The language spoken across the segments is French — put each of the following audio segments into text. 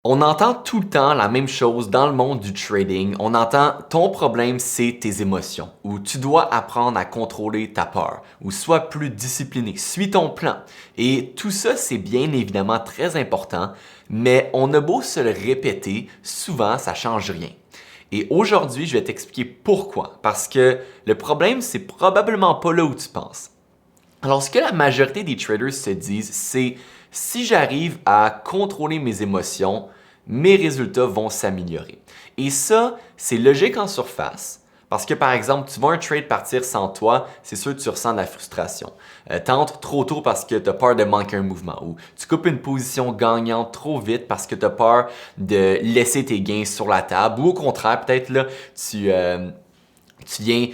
On entend tout le temps la même chose dans le monde du trading. On entend ton problème, c'est tes émotions, ou tu dois apprendre à contrôler ta peur, ou sois plus discipliné, suis ton plan. Et tout ça, c'est bien évidemment très important, mais on a beau se le répéter, souvent ça change rien. Et aujourd'hui, je vais t'expliquer pourquoi. Parce que le problème, c'est probablement pas là où tu penses. Alors, ce que la majorité des traders se disent, c'est si j'arrive à contrôler mes émotions, mes résultats vont s'améliorer. Et ça, c'est logique en surface. Parce que par exemple, tu vois un trade partir sans toi, c'est sûr que tu ressens de la frustration. T'entres trop tôt parce que tu as peur de manquer un mouvement ou tu coupes une position gagnante trop vite parce que tu as peur de laisser tes gains sur la table ou au contraire, peut-être là, tu viens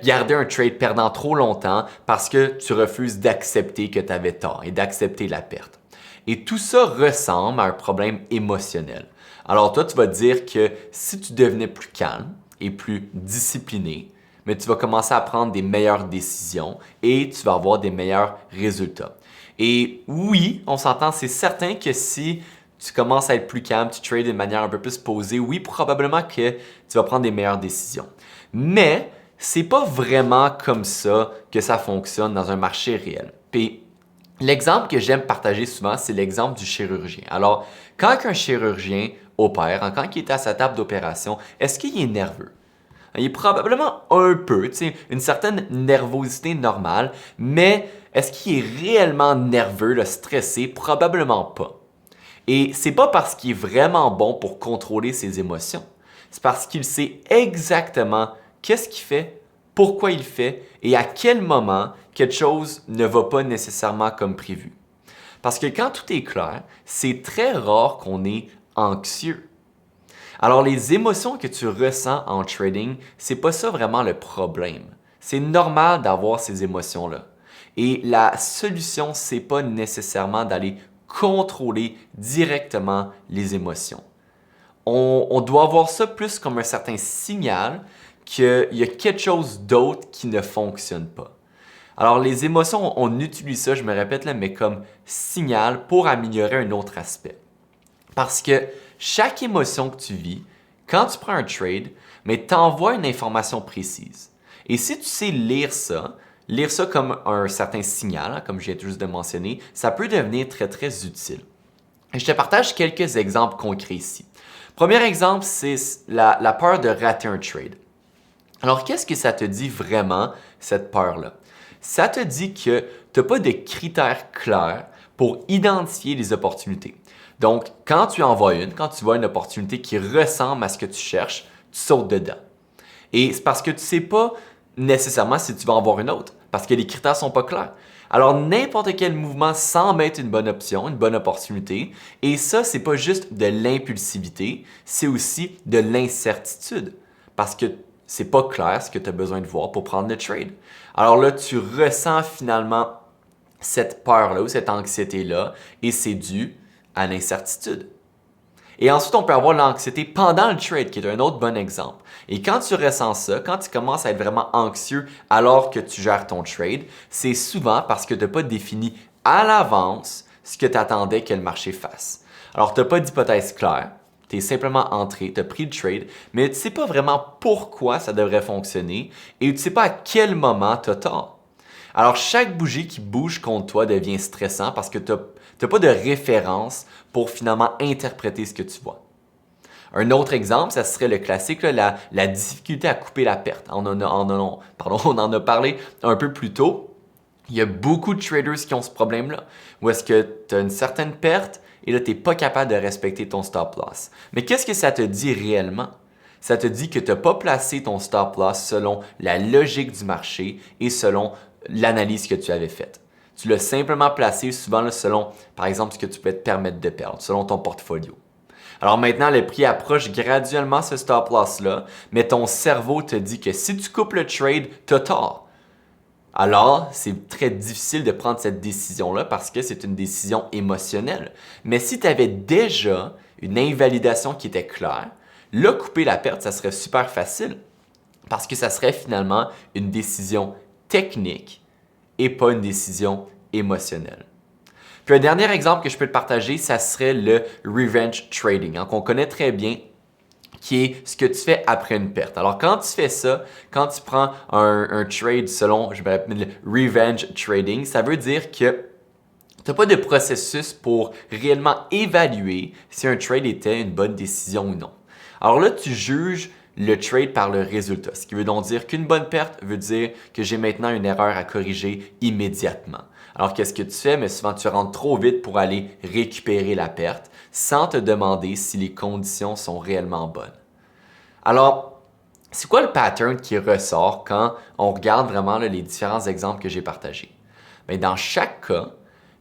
garder un trade perdant trop longtemps parce que tu refuses d'accepter que tu avais tort et d'accepter la perte. Et tout ça ressemble à un problème émotionnel. Alors toi, tu vas te dire que si tu devenais plus calme et plus discipliné, mais tu vas commencer à prendre des meilleures décisions et tu vas avoir des meilleurs résultats. Et oui, on s'entend, c'est certain que si tu commences à être plus calme, tu trades de manière un peu plus posée, oui, probablement que tu vas prendre des meilleures décisions. Mais c'est pas vraiment comme ça que ça fonctionne dans un marché réel. Puis l'exemple que j'aime partager souvent, c'est l'exemple du chirurgien. Alors, quand un chirurgien opère, quand il est à sa table d'opération, est-ce qu'il est nerveux? Il est probablement un peu, une certaine nervosité normale, mais est-ce qu'il est réellement nerveux, stressé? Probablement pas. Et c'est pas parce qu'il est vraiment bon pour contrôler ses émotions. C'est parce qu'il sait exactement qu'est-ce qu'il fait, pourquoi il le fait et à quel moment quelque chose ne va pas nécessairement comme prévu. Parce que quand tout est clair, c'est très rare qu'on est anxieux. Alors les émotions que tu ressens en trading, c'est pas ça vraiment le problème. C'est normal d'avoir ces émotions-là. Et la solution, c'est pas nécessairement d'aller contrôler directement les émotions. On doit voir ça plus comme un certain signal qu'il y a quelque chose d'autre qui ne fonctionne pas. Alors les émotions, on utilise ça, je me répète là, mais comme signal pour améliorer un autre aspect. Parce que chaque émotion que tu vis, quand tu prends un trade, mais t'envoie une information précise. Et si tu sais lire ça comme un certain signal, comme je viens juste de mentionner, ça peut devenir très très utile. Et je te partage quelques exemples concrets ici. Premier exemple, c'est la peur de rater un trade. Alors, qu'est-ce que ça te dit vraiment, cette peur-là? Ça te dit que tu n'as pas de critères clairs pour identifier les opportunités. Donc, quand tu en vois quand tu vois une opportunité qui ressemble à ce que tu cherches, tu sautes dedans. Et c'est parce que tu ne sais pas nécessairement si tu vas en voir une autre, parce que les critères ne sont pas clairs. Alors, n'importe quel mouvement semble être une bonne option, une bonne opportunité. Et ça, c'est pas juste de l'impulsivité, c'est aussi de l'incertitude. Parce que c'est pas clair ce que tu as besoin de voir pour prendre le trade. Alors là, tu ressens finalement cette peur-là ou cette anxiété-là et c'est dû à l'incertitude. Et ensuite, on peut avoir l'anxiété pendant le trade, qui est un autre bon exemple. Et quand tu ressens ça, quand tu commences à être vraiment anxieux alors que tu gères ton trade, c'est souvent parce que tu n'as pas défini à l'avance ce que tu attendais que le marché fasse. Alors, tu n'as pas d'hypothèse claire, tu es simplement entré, tu as pris le trade, mais tu ne sais pas vraiment pourquoi ça devrait fonctionner et tu ne sais pas à quel moment tu as tort. Alors, chaque bougie qui bouge contre toi devient stressant parce que tu n'as pas de référence pour finalement interpréter ce que tu vois. Un autre exemple, ça serait le classique, la difficulté à couper la perte. On en a parlé un peu plus tôt. Il y a beaucoup de traders qui ont ce problème-là, où est-ce que tu as une certaine perte et là, tu n'es pas capable de respecter ton stop loss. Mais qu'est-ce que ça te dit réellement? Ça te dit que tu n'as pas placé ton stop loss selon la logique du marché et selon l'analyse que tu avais faite. Tu l'as simplement placé souvent selon, par exemple, ce que tu peux te permettre de perdre, selon ton portfolio. Alors maintenant, le prix approche graduellement ce stop loss-là, mais ton cerveau te dit que si tu coupes le trade, tu as tort. Alors, c'est très difficile de prendre cette décision-là parce que c'est une décision émotionnelle. Mais si tu avais déjà une invalidation qui était claire, là, couper la perte, ça serait super facile parce que ça serait finalement une décision technique et pas une décision émotionnelle. Puis un dernier exemple que je peux te partager, ça serait le revenge trading, qu'on connaît très bien, qui est ce que tu fais après une perte. Alors, quand tu fais ça, quand tu prends un trade selon, je vais appeler le revenge trading, ça veut dire que tu n'as pas de processus pour réellement évaluer si un trade était une bonne décision ou non. Alors là, tu juges le trade par le résultat, ce qui veut donc dire qu'une bonne perte veut dire que j'ai maintenant une erreur à corriger immédiatement. Alors qu'est-ce que tu fais? Mais souvent, tu rentres trop vite pour aller récupérer la perte sans te demander si les conditions sont réellement bonnes. Alors, c'est quoi le pattern qui ressort quand on regarde vraiment les différents exemples que j'ai partagés? Bien, dans chaque cas,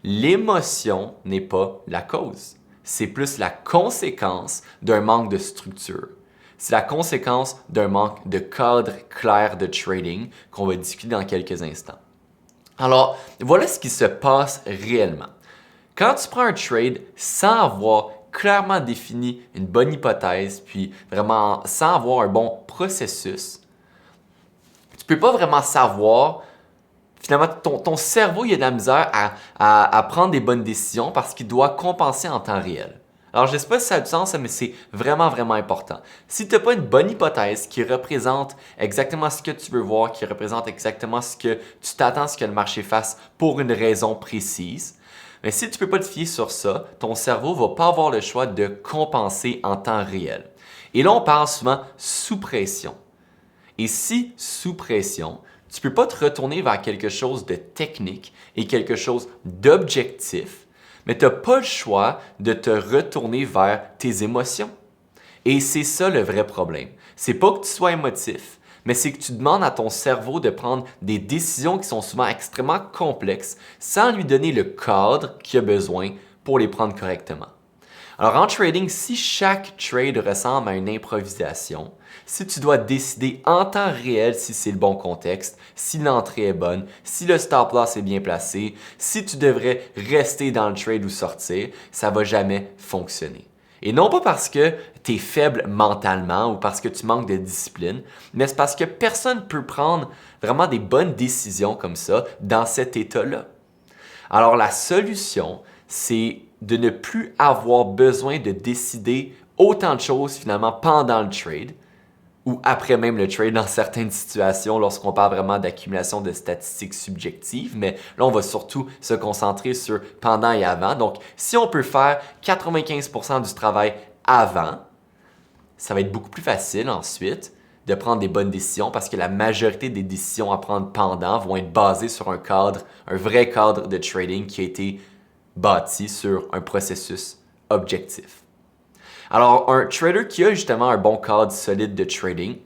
l'émotion n'est pas la cause. C'est plus la conséquence d'un manque de structure. C'est la conséquence d'un manque de cadre clair de trading qu'on va discuter dans quelques instants. Alors, voilà ce qui se passe réellement. Quand tu prends un trade sans avoir clairement défini une bonne hypothèse, puis vraiment sans avoir un bon processus, tu ne peux pas vraiment savoir. Finalement, ton cerveau, il a de la misère à prendre des bonnes décisions parce qu'il doit compenser en temps réel. Alors, je ne sais pas si ça a du sens, mais c'est vraiment, vraiment important. Si tu n'as pas une bonne hypothèse qui représente exactement ce que tu veux voir, qui représente exactement ce que tu t'attends à ce que le marché fasse pour une raison précise, mais si tu ne peux pas te fier sur ça, ton cerveau ne va pas avoir le choix de compenser en temps réel. Et là, on parle souvent sous pression. Et si sous pression, tu ne peux pas te retourner vers quelque chose de technique et quelque chose d'objectif, mais tu n'as pas le choix de te retourner vers tes émotions. Et c'est ça le vrai problème. C'est pas que tu sois émotif, mais c'est que tu demandes à ton cerveau de prendre des décisions qui sont souvent extrêmement complexes sans lui donner le cadre qu'il a besoin pour les prendre correctement. Alors en trading, si chaque trade ressemble à une improvisation, si tu dois décider en temps réel si c'est le bon contexte, si l'entrée est bonne, si le stop loss est bien placé, si tu devrais rester dans le trade ou sortir, ça va jamais fonctionner. Et non pas parce que tu es faible mentalement ou parce que tu manques de discipline, mais c'est parce que personne ne peut prendre vraiment des bonnes décisions comme ça dans cet état-là. Alors la solution, c'est de ne plus avoir besoin de décider autant de choses finalement pendant le trade ou après même le trade dans certaines situations lorsqu'on parle vraiment d'accumulation de statistiques subjectives, mais là on va surtout se concentrer sur pendant et avant. Donc si on peut faire 95% du travail avant, ça va être beaucoup plus facile ensuite de prendre des bonnes décisions parce que la majorité des décisions à prendre pendant vont être basées sur un cadre, un vrai cadre de trading qui a été bâti sur un processus objectif. Alors, un trader qui a justement un bon cadre solide de trading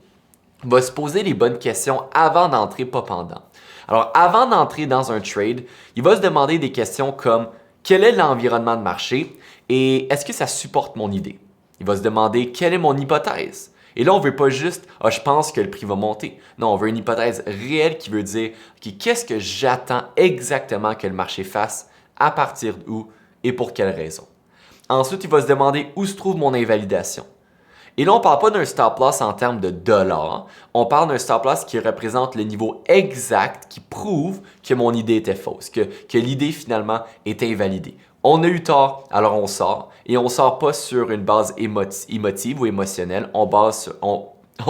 va se poser les bonnes questions avant d'entrer, pas pendant. Alors, avant d'entrer dans un trade, il va se demander des questions comme quel est l'environnement de marché et est-ce que ça supporte mon idée? Il va se demander quelle est mon hypothèse? Et là, on ne veut pas juste « Ah, je pense que le prix va monter ». Non, on veut une hypothèse réelle qui veut dire « Qu'est-ce que j'attends exactement que le marché fasse? À partir d'où et pour quelle raison? » Ensuite, il va se demander où se trouve mon invalidation. Et là, on ne parle pas d'un stop loss en termes de dollars, on parle d'un stop loss qui représente le niveau exact qui prouve que mon idée était fausse, que l'idée finalement est invalidée. On a eu tort, alors on sort, et on ne sort pas sur une base émotive ou émotionnelle, on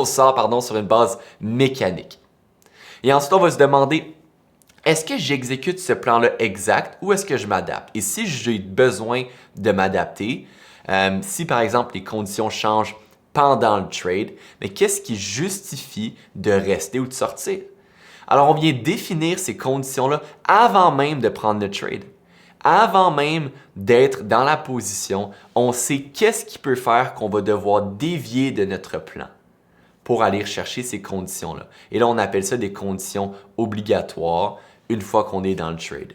sort sur une base mécanique. Et ensuite, on va se demander est-ce que j'exécute ce plan-là exact ou est-ce que je m'adapte? Et si j'ai besoin de m'adapter, si par exemple les conditions changent pendant le trade, mais qu'est-ce qui justifie de rester ou de sortir? Alors on vient définir ces conditions-là avant même de prendre le trade. Avant même d'être dans la position, on sait qu'est-ce qui peut faire qu'on va devoir dévier de notre plan pour aller chercher ces conditions-là. Et là, on appelle ça des conditions obligatoires une fois qu'on est dans le trade.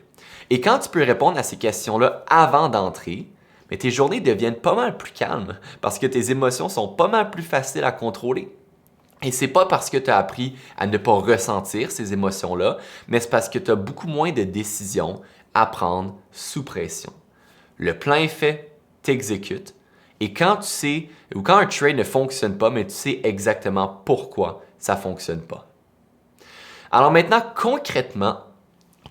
Et quand tu peux répondre à ces questions-là avant d'entrer, mais tes journées deviennent pas mal plus calmes parce que tes émotions sont pas mal plus faciles à contrôler. Et c'est pas parce que tu as appris à ne pas ressentir ces émotions-là, mais c'est parce que tu as beaucoup moins de décisions à prendre sous pression. Le plan est fait, tu exécutes. Et quand tu sais, ou quand un trade ne fonctionne pas, mais tu sais exactement pourquoi ça ne fonctionne pas. Alors maintenant, concrètement,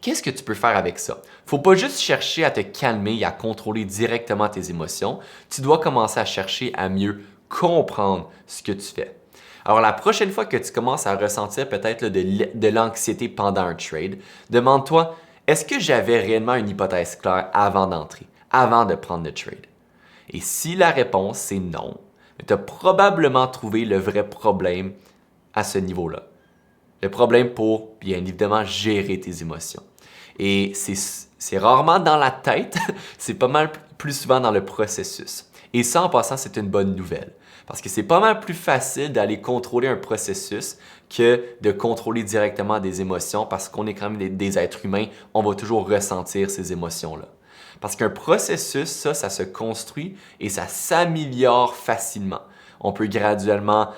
Qu'est-ce que tu peux faire avec ça? Faut pas juste chercher à te calmer et à contrôler directement tes émotions. Tu dois commencer à chercher à mieux comprendre ce que tu fais. Alors, la prochaine fois que tu commences à ressentir peut-être là, de l'anxiété pendant un trade, demande-toi, est-ce que j'avais réellement une hypothèse claire avant d'entrer, avant de prendre le trade? Et si la réponse c'est non, tu as probablement trouvé le vrai problème à ce niveau-là. Le problème pour, bien évidemment, gérer tes émotions. Et c'est rarement dans la tête, c'est pas mal plus souvent dans le processus. Et ça, en passant, c'est une bonne nouvelle. Parce que c'est pas mal plus facile d'aller contrôler un processus que de contrôler directement des émotions parce qu'on est quand même des êtres humains, on va toujours ressentir ces émotions-là. Parce qu'un processus, ça se construit et ça s'améliore facilement. On peut graduellement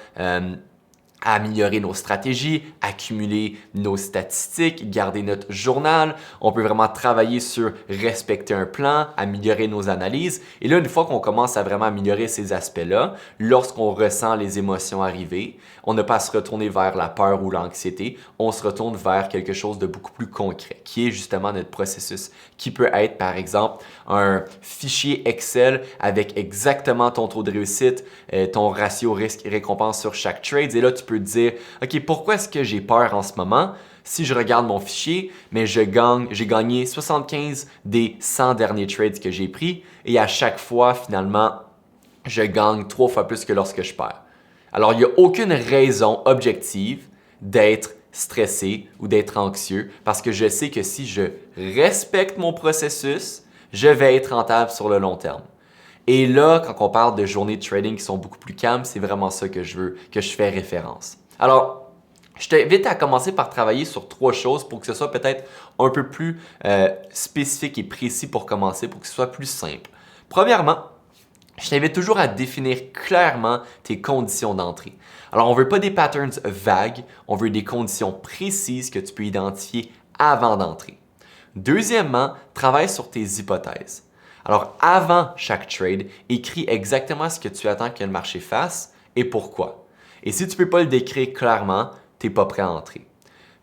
améliorer nos stratégies, accumuler nos statistiques, garder notre journal. On peut vraiment travailler sur respecter un plan, améliorer nos analyses. Et là, une fois qu'on commence à vraiment améliorer ces aspects-là, lorsqu'on ressent les émotions arriver, on n'a pas à se retourner vers la peur ou l'anxiété, on se retourne vers quelque chose de beaucoup plus concret, qui est justement notre processus, qui peut être par exemple un fichier Excel avec exactement ton taux de réussite, ton ratio risque-récompense sur chaque trade. Et là, tu peux te dire, OK, pourquoi est-ce que j'ai peur en ce moment? Si je regarde mon fichier, mais j'ai gagné 75 des 100 derniers trades que j'ai pris et à chaque fois, finalement, je gagne 3 fois plus que lorsque je perds. Alors, il n'y a aucune raison objective d'être stressé ou d'être anxieux parce que je sais que si je respecte mon processus, je vais être rentable sur le long terme. Et là, quand on parle de journées de trading qui sont beaucoup plus calmes, c'est vraiment ça que je fais référence. Alors, je t'invite à commencer par travailler sur 3 choses pour que ce soit peut-être un peu plus spécifique et précis pour commencer, pour que ce soit plus simple. Premièrement, je t'invite toujours à définir clairement tes conditions d'entrée. Alors, on ne veut pas des patterns vagues, on veut des conditions précises que tu peux identifier avant d'entrer. Deuxièmement, travaille sur tes hypothèses. Alors, avant chaque trade, écris exactement ce que tu attends que le marché fasse et pourquoi. Et si tu ne peux pas le décrire clairement, tu n'es pas prêt à entrer.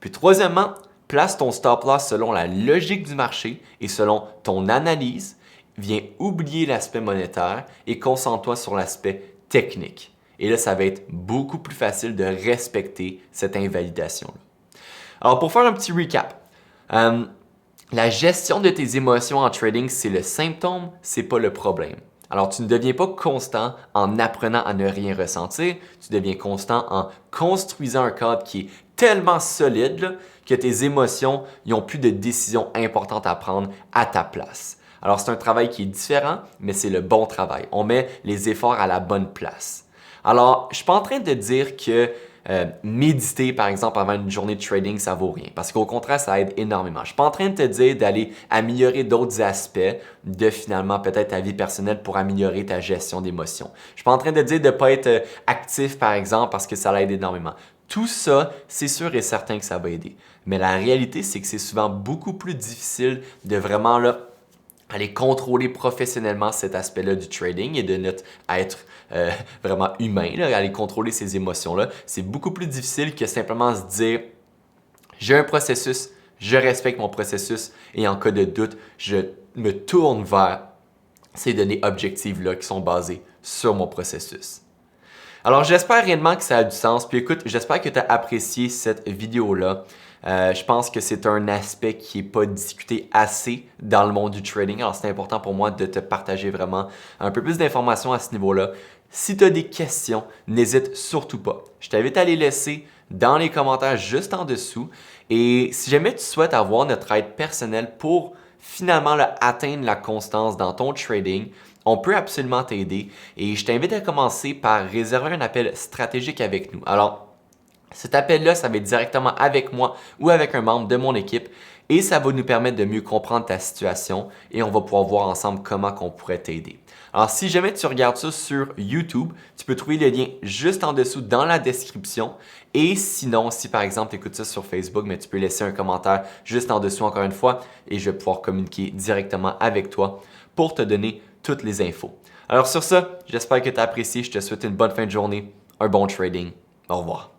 Puis troisièmement, place ton stop loss selon la logique du marché et selon ton analyse. Viens oublier l'aspect monétaire et concentre-toi sur l'aspect technique. Et là, ça va être beaucoup plus facile de respecter cette invalidation-là. Alors, pour faire un petit recap, la gestion de tes émotions en trading, c'est le symptôme, c'est pas le problème. Alors, tu ne deviens pas constant en apprenant à ne rien ressentir, tu deviens constant en construisant un cadre qui est tellement solide là, que tes émotions n'ont plus de décisions importantes à prendre à ta place. Alors, c'est un travail qui est différent, mais c'est le bon travail. On met les efforts à la bonne place. Alors, je ne suis pas en train de dire que méditer, par exemple, avant une journée de trading, ça vaut rien. Parce qu'au contraire, ça aide énormément. Je ne suis pas en train de te dire d'aller améliorer d'autres aspects de finalement peut-être ta vie personnelle pour améliorer ta gestion d'émotions. Je ne suis pas en train de te dire de ne pas être actif, par exemple, parce que ça l'aide énormément. Tout ça, c'est sûr et certain que ça va aider. Mais la réalité, c'est que c'est souvent beaucoup plus difficile de vraiment là, aller contrôler professionnellement cet aspect-là du trading et de notre être vraiment humain, là, aller contrôler ces émotions-là. C'est beaucoup plus difficile que simplement se dire j'ai un processus, je respecte mon processus et en cas de doute, je me tourne vers ces données objectives-là qui sont basées sur mon processus. Alors, j'espère réellement que ça a du sens. Puis écoute, j'espère que tu as apprécié cette vidéo-là. Je pense que c'est un aspect qui n'est pas discuté assez dans le monde du trading. Alors, c'est important pour moi de te partager vraiment un peu plus d'informations à ce niveau-là. Si tu as des questions, n'hésite surtout pas. Je t'invite à les laisser dans les commentaires juste en dessous. Et si jamais tu souhaites avoir notre aide personnelle pour finalement là, atteindre la constance dans ton trading, on peut absolument t'aider et je t'invite à commencer par réserver un appel stratégique avec nous. Alors, cet appel-là, ça va être directement avec moi ou avec un membre de mon équipe et ça va nous permettre de mieux comprendre ta situation et on va pouvoir voir ensemble comment on pourrait t'aider. Alors, si jamais tu regardes ça sur YouTube, tu peux trouver le lien juste en dessous dans la description. Et sinon, si par exemple tu écoutes ça sur Facebook, mais tu peux laisser un commentaire juste en dessous encore une fois et je vais pouvoir communiquer directement avec toi pour te donner toutes les infos. Alors sur ça, j'espère que tu as apprécié. Je te souhaite une bonne fin de journée, un bon trading. Au revoir.